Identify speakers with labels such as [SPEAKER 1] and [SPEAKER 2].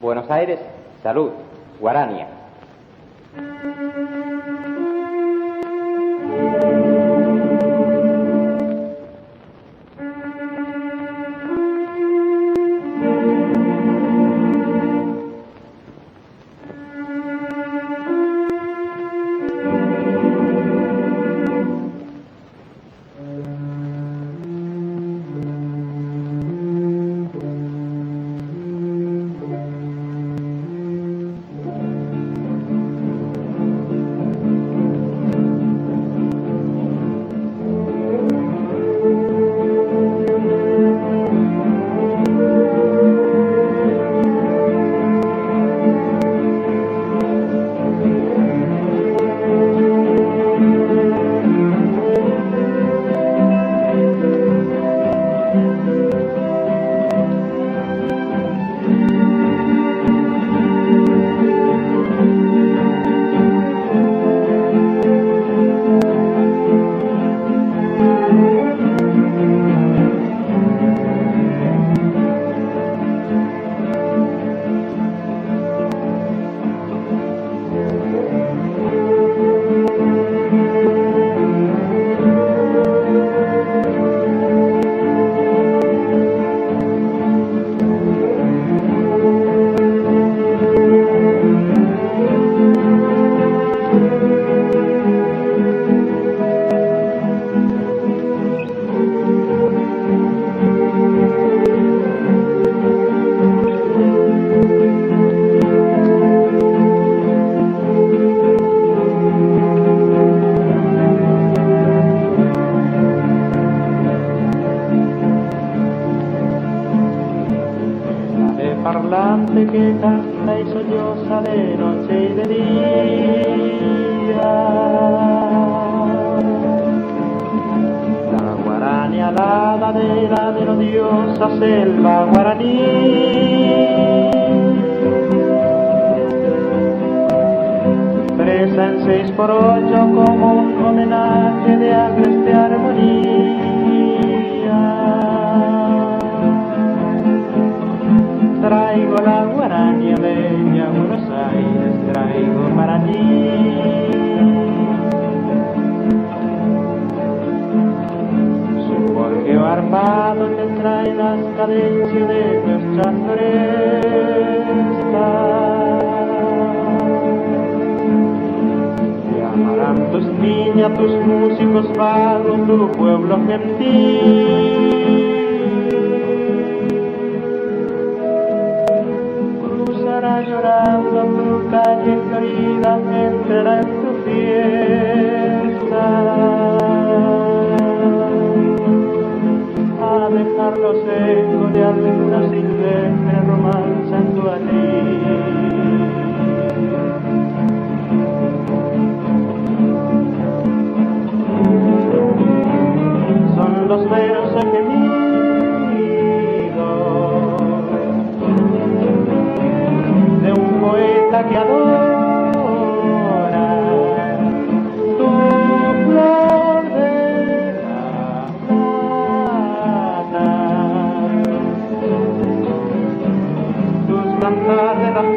[SPEAKER 1] Buenos Aires, salud, Guarania.
[SPEAKER 2] Parlante que canta y solloza de noche y de día. La guarania alada de la melodiosa selva guaraní. Presa en 6x8 como un homenaje de agreste armonía. Traigo la guarania bella, Buenos Aires, traigo para ti. Su gorjeo armado te trae las cadencias de nuestras florestas. Te amarán tus niñas, tus músicos vagos, tu pueblo gentil. Llorando tu calle florida, entrará en tu fiesta a dejar los ecos de alguna silvestre romance en tu alí. Son los versos que adora tu flor de la plata, tus cantar de las